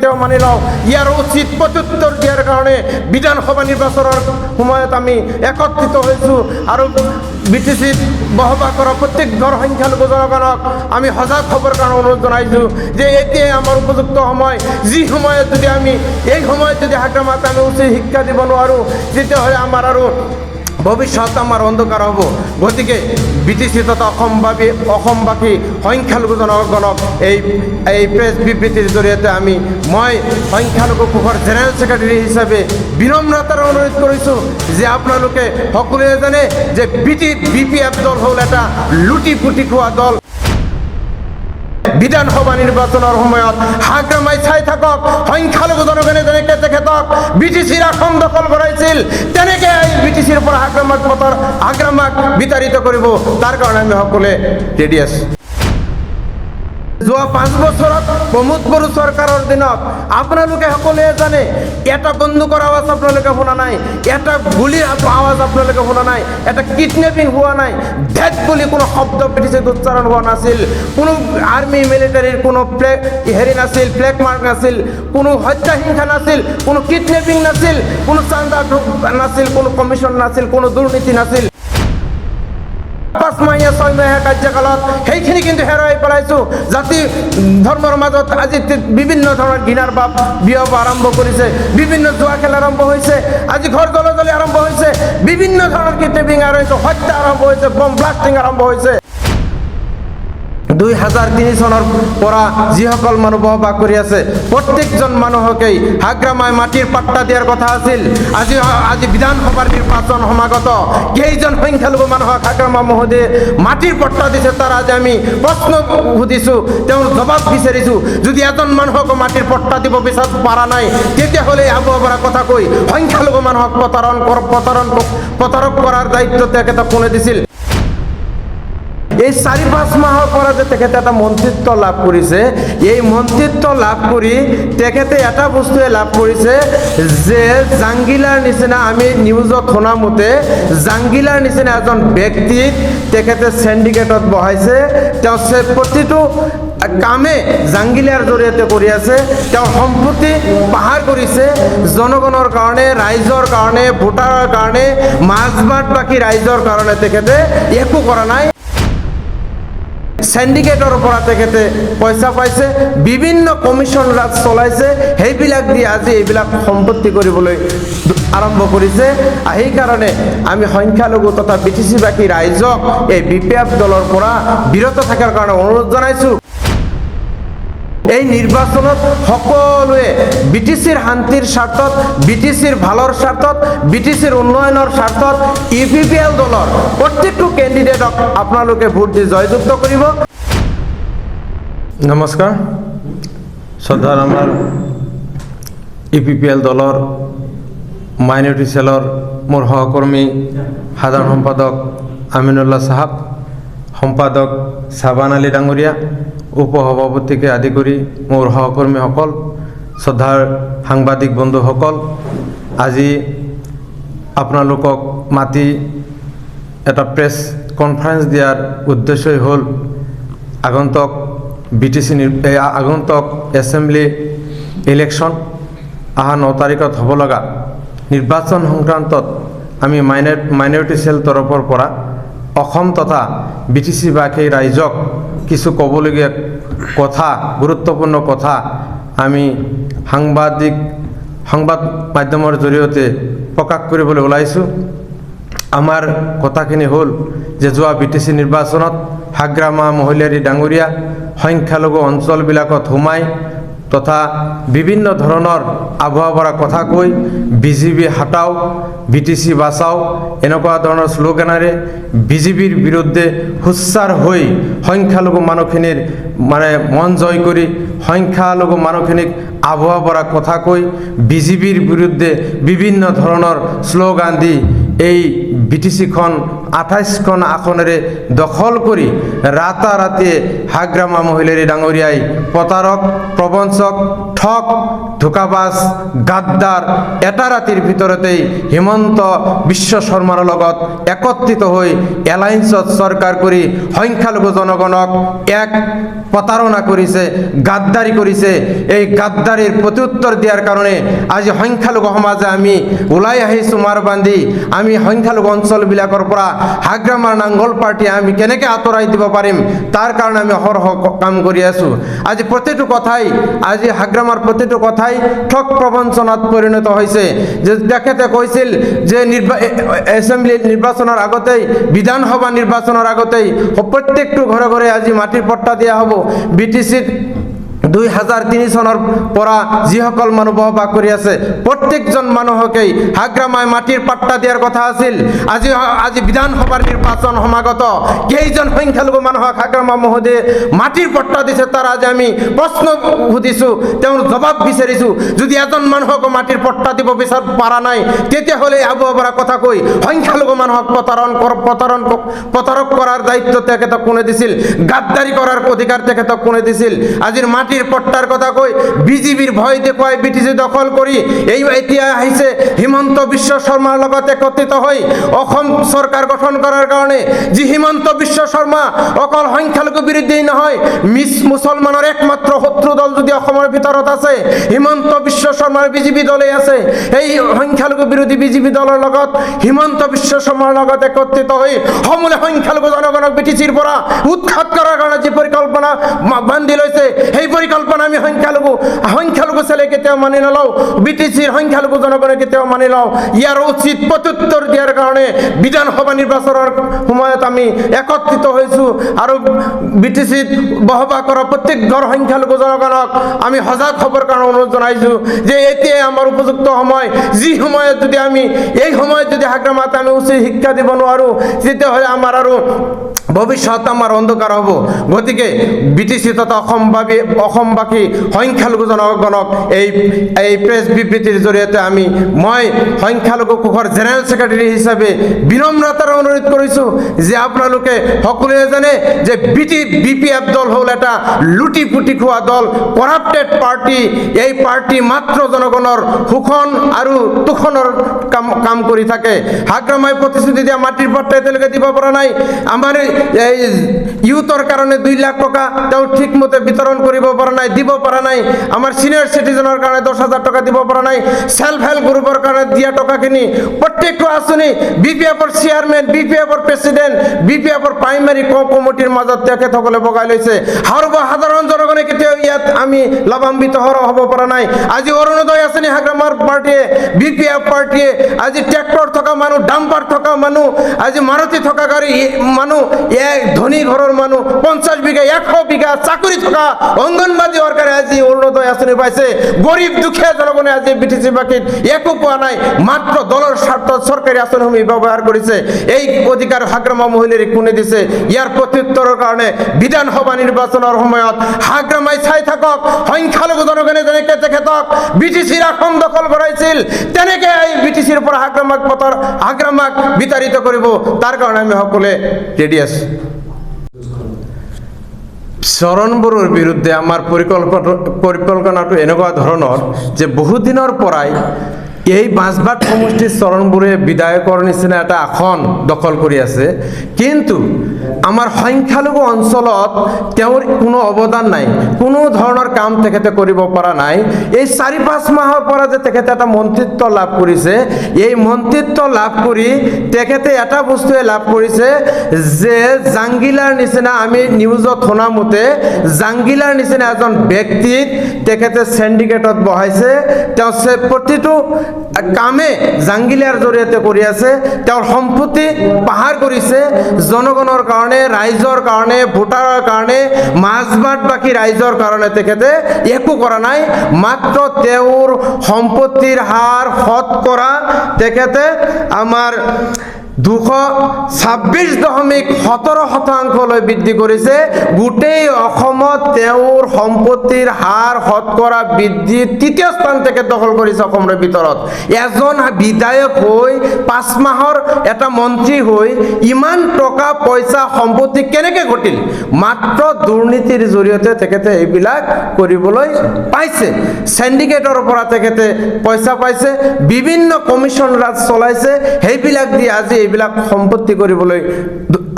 তেও মানি লওঁ ইয়াৰ উচিত প্ৰত্যুত্তৰ দিয়াৰ কাৰণে বিধানসভা নিৰ্বাচনৰ সময়ত আমি একত্ৰিত হৈছোঁ আৰু BTCত বসবাস কৰা প্ৰত্যেক ঘৰ সংখ্যালঘু জনগণক আমি সজাগ হ'বৰ কাৰণে অনুৰোধ জনাইছোঁ যে এতিয়াই আমাৰ উপযুক্ত সময় যি সময়ত যদি আমি এই সময়ত যদি হাগ্ৰামাক আমি উচিত শিক্ষা দিব নোৱাৰোঁ তেতিয়াহ'লে আমাৰ আৰু ভৱিষ্যত আমাৰ অন্ধকাৰ হ'ব গতিকে BTC তথা অসমবাসী সংখ্যালঘু জনগণক এই প্ৰেছ বিবৃতিৰ জৰিয়তে মই সংখ্যালঘু কোষৰ জেনেৰেল ছেক্ৰেটাৰী হিচাপে বিনম্ৰতাৰে অনুৰোধ কৰিছোঁ যে আপোনালোকে সকলোৱে জানে যে BPF দল হ'ল এটা লুটি পুটি খোৱা দল বিধানসভা নিৰ্বাচনৰ সময়ত হাগ্ৰামাই চাই থাকক সংখ্যালঘু জনগণে যেনেকৈ তেখেতক BTCৰ আসন দখল কৰাইছিল তেনেকৈ BTCৰ পৰা হাগ্ৰামাক বিতাড়িত কৰিব তাৰ কাৰণে আমি সকলোৱে ৰেডি আছোঁ যোৱা 5 বছৰত প্ৰমোদ বড়ো চৰকাৰৰ দিনত আপোনালোকে সকলোৱে জানে এটা বন্দুকৰ আৱাজ আপোনালোকে শুনা নাই এটা গুলিৰ আৱাজ আপোনালোকে শুনা নাই এটা কিডনেপিং হোৱা নাই ডেথ বুলি কোনো শব্দ BTCত উচ্চাৰণ হোৱা নাছিল কোনো আৰ্মি মিলিটাৰীৰ কোনো নাছিল ফ্লেগ মাৰ্ক নাছিল কোনো হত্যা হিংসা নাছিল কোনো কিডনেপিং নাছিল কোনো চান্দা নাছিল কোনো কমিশ্যন নাছিল কোনো দুৰ্নীতি নাছিল 5 মাহীয়া 6 মাহীয়া কাৰ্যকালত সেইখিনি কিন্তু হেৰাই পেলাইছোঁ জাতি ধৰ্মৰ মাজত আজি বিভিন্ন ধৰণৰ ঘৃণাৰ ভাৱ বিয়প আৰম্ভ কৰিছে বিভিন্ন জুৱা খেল আৰম্ভ হৈছে আজি ঘৰ জ্বলাজলি আৰম্ভ হৈছে বিভিন্ন ধৰণৰ কিডনেপিং আৰম্ভ হৈছে হত্যা আৰম্ভ হৈছে বম ব্লাষ্টিং আৰম্ভ হৈছে 2003 চনৰ পৰা যিসকল মানুহ বসবাস কৰি আছে প্ৰত্যেকজন মানুহকেই হাগ্ৰামাই মাটিৰ পাট্টা দিয়াৰ কথা আছিল আজি বিধানসভাৰ নিৰ্বাচন সমাগত কেইজন সংখ্যালঘু মানুহক হাগ্ৰামা মহোদয়ে মাটিৰ পাট্টা দিছে তাৰ আজি আমি প্ৰশ্ন সুধিছোঁ তেওঁৰ জবাব বিচাৰিছোঁ যদি এজন মানুহক মাটিৰ পাট্টা দিব পাৰা নাই তেতিয়াহ'লে আবু পৰা কথা কৈ সংখ্যালঘু মানুহক প্ৰতাৰক কৰাৰ দায়িত্ব তেখেতক কোনে দিছিল এই 4-5 মাহৰ পৰা যে তেখেতে এটা মন্ত্ৰিত্ব লাভ কৰিছে এই মন্ত্ৰিত্ব লাভ কৰি তেখেতে এটা বস্তুৱে লাভ কৰিছে যে জাংগিলাৰ নিচিনা আমি নিউজত শুনা মতে জাংগিলাৰ নিচিনা এজন ব্যক্তিক তেখেতে সিন্ডিকেটত বহাইছে তেওঁ প্ৰতিটো কামে জাংগিলাৰ জৰিয়তে কৰি আছে তেওঁ সম্পত্তি পাহাৰ কৰিছে জনগণৰ কাৰণে ৰাইজৰ কাৰণে ভোটাৰৰ কাৰণে মাজবাট বাকী ৰাইজৰ কাৰণে তেখেতে একো কৰা নাই সিন্ডিকেটৰ পৰা তেখেতে পইচা পাইছে বিভিন্ন কমিশ্যন ৰাজ চলাইছে সেইবিলাক দি আজি এইবিলাক সম্পত্তি কৰিবলৈ আৰম্ভ কৰিছে সেইকাৰণে আমি সংখ্যালঘু তথা BTC-বাসী ৰাইজক এই BPF দলৰ পৰা বিৰত থকাৰ কাৰণে অনুৰোধ জনাইছোঁ এই নিৰ্বাচনত সকলোৱে BTCৰ শান্তিৰ স্বাৰ্থত BTCৰ ভালৰ স্বাৰ্থত BTCৰ উন্নয়নৰ স্বাৰ্থত EPPL দলৰ প্ৰত্যেকটো কেণ্ডিডেটক আপোনালোকে ভোট দি জয়যুক্ত কৰিব নমস্কাৰ শ্ৰদ্ধাৰ আমাৰ EPPL দলৰ মাইনৰিটি সেলৰ মোৰ সহকৰ্মী সাধাৰণ সম্পাদক আমিনুল্লাহ সাহাব সম্পাদক চাবান আলী ডাঙৰীয়া উপসভাপতিকে আদি কৰি মোৰ সহকৰ্মীসকল শ্ৰদ্ধাৰ সাংবাদিক বন্ধুসকল আজি আপোনালোকক মাতি এটা প্ৰেছ কনফাৰেন্স দিয়াৰ উদ্দেশ্যই হ'ল আগন্তুক আগন্তুক এছেম্বলি ইলেকশ্যন 9 তাৰিখত হ'ব লগা নিৰ্বাচন সংক্ৰান্তত আমি মাইনৰিটি সেল তৰফৰ পৰা অসম তথা BTC-বাসী ৰাইজক কিছু ক'বলগীয়া কথা গুৰুত্বপূৰ্ণ কথা আমি সংবাদ মাধ্যমৰ জৰিয়তে প্ৰকাশ কৰিবলৈ ওলাইছোঁ আমাৰ কথাখিনি হ'ল যে যোৱা BTC নিৰ্বাচনত হাগ্ৰামা মহিলাৰী ডাঙৰীয়া সংখ্যালঘু অঞ্চলবিলাকত সোমাই তথা বিভিন্ন ধৰণৰ আবহাওয়া পৰা কথা কৈ BJP হাটাও BTC বাঁচাও এনেকুৱা ধৰণৰ শ্লোগানেৰে BJPৰ বিৰুদ্ধে হুচ্চাৰ হৈ সংখ্যালঘু মানুহখিনিৰ মানে মন জয় কৰি সংখ্যালঘু মানুহখিনিক আবহাওয়া পৰা কথা কৈ BJPৰ বিৰুদ্ধে বিভিন্ন ধৰণৰ শ্লোগান দি এই BTCখন 28খন আসনেৰে দখল কৰি ৰাতাৰাতি হাগ্ৰামা মহিলাৰী ডাঙৰীয়াই প্ৰতাৰক প্ৰবঞ্চক ঠক ধোকাবাজ গাদ্দাৰ এটা ৰাতিৰ ভিতৰতেই হিমন্ত বিশ্ব শৰ্মাৰ লগত একত্ৰিত হৈ এলায়েন্সত চৰকাৰ কৰি সংখ্যালঘু জনগণক এক প্ৰতাৰণা কৰেছে, গাদ্দাৰি কৰেছে। এই গাদ্দাৰিৰ প্ৰত্যুত্তৰ দেওয়াৰ কাৰণে আজি সংখ্যালঘু সমাজে আমি ওলাই আহিছোঁ মাৰ বান্ধি। আমি সংখ্যালঘু অঞ্চলবিলাকৰ পৰা হাগ্ৰামাৰ নাংগল পাৰ্টি আমি কেনেকৈ আঁতৰাই দিব পাৰিম তাৰ কাৰণে আমি অহৰহ কাম কৰি আছোঁ। আজি প্ৰতিটো কথাই, আজি হাগ্ৰামাৰ প্ৰতিটো কথাই ঠগ প্ৰবঞ্চনাত পৰিণত হৈছে। যে তেখেতে কৈছিল যে এছেম্বলি নিৰ্বাচনৰ আগতেই, বিধানসভা নিৰ্বাচনৰ আগতেই প্ৰত্যেকটো ঘৰে ঘৰে আজি মাটিৰ পট্টা দিয়া হ'ব। BTCত 2003 চনৰ পৰা যিসকল মানুহ বসবাস কৰি আছে প্ৰত্যেকজন মানুহকেই হাগ্ৰামাই মাটিৰ পাট্টা দিয়াৰ কথা আছিল। আজি বিধানসভাৰ নিৰ্বাচন সমাগত কেইজন সংখ্যালঘু মানুহক হাগ্ৰামা মহোদয়ে মাটিৰ পট্টা দিছে তাৰ আজি আমি প্ৰশ্ন সুধিছোঁ, তেওঁৰ জবাব বিচাৰিছোঁ। যদি এজন মানুহকো মাটিৰ পট্টা দিব পৰা নাই তেতিয়াহ'লে আবহাওয়াৰ কথা কৈ সংখ্যালঘু মানুহক প্ৰতাৰক কৰাৰ দায়িত্ব তেখেতক কোনে দিছিল? গাদ্দাৰি কৰাৰ অধিকাৰ তেখেতক কোনে দিছিল? আজিৰ মাটিৰ পট্টাৰ কথা কৈ বিজেপিৰ ভয় দেখুৱাই BTC দখল কৰি এতিয়া আহিছে হিমন্ত বিশ্ব শৰ্মাৰ লগত একত্ৰিত হৈ অসম চৰকাৰ গঠন কৰাৰ কাৰণে। যি হিমন্ত বিশ্ব শৰ্মা অকল সংখ্যালঘু বিৰোধী নহয়, মুছলমানৰ একমাত্ৰ শত্ৰু দল যদি অসমৰ ভিতৰত আছে হিমন্ত বিশ্ব শৰ্মাৰ বিজেপি দলেই আছে। এই সংখ্যালঘু বিৰোধী বিজেপি দলৰ লগত হিমন্ত বিশ্ব শৰ্মাৰ লগত একত্ৰিত হৈ সমূলে সংখ্যালঘু জনগণক BTCৰ পৰা উৎখাত কৰাৰ কাৰণে যি পৰিকল্পনা বান্ধি লৈছে, সেই পৰিকল্পনা আমি সংখ্যালঘু ছেলে কেতিয়াও মানি নলওঁ। BTCৰ সংখ্যালঘু জনগণে কেতিয়াও মানি লওঁ। ইয়াৰ উচিত প্ৰত্যুত্তৰ দিয়াৰ কাৰণে বিধানসভা নিৰ্বাচনৰ সময়ত আমি একত্ৰিত হৈছোঁ আৰু BTCত বসবাস কৰা প্ৰত্যেক ঘৰ সংখ্যালঘু জনগণক আমি সজাগ হ'বৰ কাৰণে অনুৰোধ জনাইছোঁ যে এতিয়াই আমাৰ উপযুক্ত সময়। যি সময়ত যদি আমি এই সময়ত যদি হাগ্ৰামাত আমি উচিত শিক্ষা দিব নোৱাৰোঁ তেতিয়াহ'লে আমাৰ আৰু ভৱিষ্যত আমাৰ অন্ধকাৰ হ'ব। গতিকে BTC তথা অসমবাসী সংখ্যালঘু জনগণক এই প্ৰেছ বিবৃতিৰ জৰিয়তে মই সংখ্যালঘু কোষৰ জেনেৰেল ছেক্ৰেটাৰী হিচাপে বিনম্ৰতাৰে অনুৰোধ কৰিছোঁ যে আপোনালোকে সকলোৱে জানে যে BPF দল হ'ল এটা লুটি পুটি খোৱা দল, কৰাপ্টেড পাৰ্টি। এই পাৰ্টি মাত্ৰ জনগণৰ শোষণ আৰু তোষণৰ কাম কৰি থাকে। হাগ্ৰামাই প্ৰতিশ্ৰুতি দিয়া মাটিৰ পট্টা এতিয়ালৈকে দিব পৰা নাই। আমাৰ এই ইউথৰ কাৰণে 2 লাখ টকা তেওঁ ঠিকমতে বিতৰণ কৰিব পৰা নাই, দিব পৰা নাই। আমাৰ সিনিয়ৰ সিটিজেনৰ কাৰণে 10,000 টকা দিব পৰা নাই। সেলফ হেল্প গ্ৰুপৰ কাৰণে দিয়া টকাখিনি প্ৰত্যেকটো আঁচনি BPFৰ চেয়াৰমেন, BPFৰ প্ৰেচিডেণ্ট, BPFৰ প্ৰাইমাৰী কমিটিৰ মাজত তেখেতসকলে বগাই লৈছে। সৰ্বসাধাৰণ জনগণে কেতিয়াও ইয়াত আমি লাভান্বিত হ'ব পৰা নাই। আজি অৰুণোদয় আঁচনি হাগ্ৰামাৰ পাৰ্টিয়ে, BPF পাৰ্টিয়ে আজি ট্ৰেক্টৰ থকা মানুহ, ডাম্পাৰ থকা মানুহ, আজি মাৰুতি থকা গাড়ী মানুহ, ধনী ঘৰৰ মানুহ 50 বিঘা 100 বিঘা চাকৰি থকা অংগনবাদী ৱৰ্কাৰে আজি অৰুণোদয় আঁচনি পাইছে। গৰীব দুখীয়া জনগণে আজি BTC বাকীত একো পোৱা নাই, মাত্ৰ দলৰ স্বাৰ্থত চৰকাৰী আঁচনিসমূহ ব্যৱহাৰ কৰিছে। এই অধিকাৰ হাগ্ৰামা মহিলাৰ কোনে দিছে? ইয়াৰ প্ৰত্যুত্তৰৰ কাৰণে বিধানসভা নিৰ্বাচনৰ সময়ত হাগ্ৰামাই চাই থাকক সংখ্যালঘু জনগণে যেনেকৈ তেখেতক BTCৰ আসন দখল কৰাইছিল তেনেকৈ এই BTCৰ পৰা হাগ্ৰামাক বিতাড়িত কৰিব। তাৰ কাৰণে আমি সকলোৱে ৰেডি আছোঁ। চৰণ বড়োৰ বিৰুদ্ধে আমাৰ পৰিকল্পনাটো এনেকুৱা ধৰণৰ যে বহুদিনৰ পৰাই এই বাঁছবাট সমষ্টিৰ চৰণ বড়োৱে বিধায়কৰ নিচিনা এটা আসন দখল কৰি আছে, কিন্তু আমাৰ সংখ্যালঘু অঞ্চলত তেওঁৰ কোনো অৱদান নাই, কোনো ধৰণৰ কাম তেখেতে কৰিব পৰা নাই। এই 4-5 মাহৰ পৰা যে তেখেতে এটা মন্ত্ৰিত্ব লাভ কৰিছে, এই মন্ত্ৰিত্ব লাভ কৰি তেখেতে এটা বস্তুৱে লাভ কৰিছে যে জাংগিলাৰ নিচিনা, আমি নিউজত শুনা মতে জাংগিলাৰ নিচিনা এজন ব্যক্তিক তেখেতে সিন্ডিকেটত বহাইছে। তেওঁ প্ৰতিটো কামে জাংগিলাৰ জৰিয়তে কৰি আছে। তেওঁৰ সম্পত্তি পাহাৰ কৰিছে জনগণৰ কাৰণে, ৰাইজৰ কাৰণে, ভোটাৰৰ কাৰণে, মাজবাটবাসী ৰাইজৰ কাৰণে তেখেতে একো কৰা নাই। মাত্ৰ তেওঁৰ সম্পত্তিৰ হাৰ শতকৰা তেখেতে আমাৰ 226.17% বৃদ্ধি কৰিছে। গোটেই অসমত তেওঁৰ সম্পত্তিৰ হাৰ শতকৰা বৃদ্ধি 3য় স্থান তেখেত দখল কৰিছে অসমৰ ভিতৰত। এজন বিধায়ক হৈ 5 মাহৰ এটা মন্ত্ৰী হৈ ইমান টকা পইচা সম্পত্তি কেনেকৈ ঘটিল? মাত্ৰ দুৰ্নীতিৰ জৰিয়তে তেখেতে এইবিলাক কৰিবলৈ পাইছে। সিন্ডিকেটৰ পৰা তেখেতে পইচা পাইছে, বিভিন্ন কমিশ্যন ৰাজ চলাইছে, সেইবিলাক দি আজি এইবিলাক সম্পত্তি কৰিবলৈ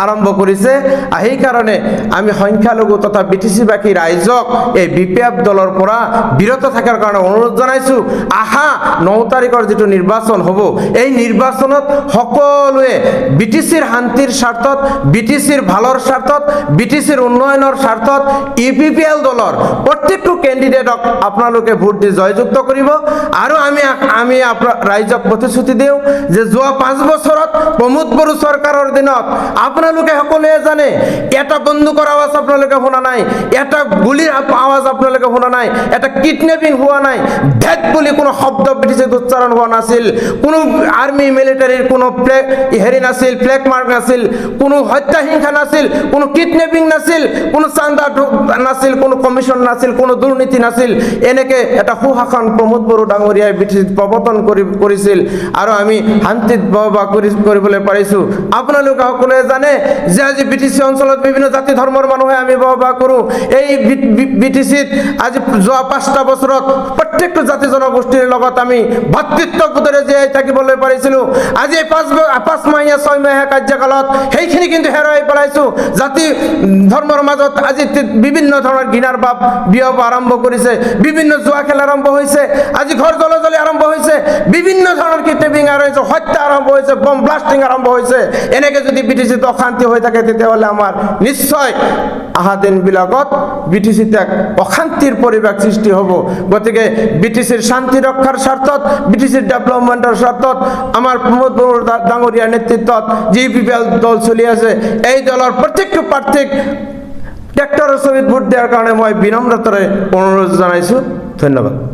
আৰম্ভ কৰিছে। সেইকাৰণে আমি সংখ্যালঘু তথা বিটিচিবাসী ৰাইজক এই BPF দলৰ পৰা বিৰত থকাৰ কাৰণে অনুৰোধ জনাইছোঁ। আহা 9 তাৰিখৰ যিটো নিৰ্বাচন হ'ব, এই নিৰ্বাচনত সকলোৱে বিটিচিৰ শান্তিৰ স্বাৰ্থত, বিটিচিৰ ভালৰ স্বাৰ্থত, বিটিচিৰ উন্নয়নৰ স্বাৰ্থত UPPL দলৰ প্ৰত্যেকটো কেণ্ডিডেটক আপোনালোকে ভোট দি জয়যুক্ত কৰিব। আৰু আমি ৰাইজক প্ৰতিশ্ৰুতি দিওঁ যে যোৱা 5 বছৰত প্ৰমোদ বড়ো চৰকাৰৰ দিনত আপোনালোকে সকলোৱে জানে, এটা বন্দুকৰ আৱাজ আপোনালোকে শুনা নাই, এটা গুলিৰ আৱাজ আপোনালোকে শুনা নাই, এটা কিডনেপিং হোৱা নাই, ডেথ বুলি কোনো শব্দ বিটিচিত উচ্চাৰণ হোৱা নাছিল, কোনো আৰ্মি মিলিটাৰীৰ কোনো হেৰি নাছিল, ফ্লেগ মাৰ্ক নাছিল, কোনো হত্যা হিংসা নাছিল, কোনো কিডনেপিং নাছিল, কোনো চান্দা নাছিল, কোনো কমিশ্যন নাছিল, কোনো দুৰ্নীতি নাছিল। এনেকে এটা সুশাসন প্ৰমোদ বড়ো ডাঙৰীয়াই বিটিচিত প্ৰৱৰ্তন কৰিছিল আৰু আমি শান্তিত বসবাস কৰিবলৈ পাৰিছোঁ। আপোনালোকে সকলোৱে জানে যে আজি বিটিচি অঞ্চলত বিভিন্ন জাতি ধৰ্মৰ মানুহে আমি বসবাস কৰোঁ। এই বিটিচিত আজি যোৱা 5টা বছৰত প্ৰত্যেকটো জাতি জনগোষ্ঠীৰ লগত আমি ভাতৃত্ববোধেৰে জীয়াই থাকিবলৈ পাৰিছিলোঁ। আজি 5 মাহীয়া 6 মাহীয়া কাৰ্যকালত সেইখিনি কিন্তু হেৰুৱাই পেলাইছোঁ। জাতি ধৰ্মৰ মাজত আজি বিভিন্ন ধৰণৰ ঘৃণাৰ ভাৱ বিয়প আৰম্ভ কৰিছে, বিভিন্ন জুৱা খেল আৰম্ভ হৈছে, আজি ঘৰ জ্বলাজ্বলি আৰম্ভ হৈছে, বিভিন্ন ধৰণৰ কিডনেপিং আৰম্ভ হৈছে, হত্যা আৰম্ভ হৈছে, বম ব্লাষ্টিং আৰম্ভ হৈছে। এনেকে যদি বিটিচিত অশান্তি হৈ থাকে তেতিয়াহ'লে আমাৰ নিশ্চয় অহা দিনবিলাকত বিটিচিত এক অশান্তিৰ পৰিৱেশ সৃষ্টি হ'ব। গতিকে বিটিচিৰ শান্তি ৰক্ষাৰ স্বাৰ্থত, বিটিচিৰ ডেভেলপমেণ্টৰ স্বাৰ্থত আমাৰ প্ৰমোদ বড়ো ডাঙৰীয়াৰ নেতৃত্বত যি UPPL দল চলি আছে, এই দলৰ প্ৰত্যেকটো প্ৰাৰ্থীক ট্ৰেক্টৰৰ ছবিত ভোট দিয়াৰ কাৰণে মই বিনম্ৰতাৰে অনুৰোধ জনাইছোঁ। ধন্যবাদ।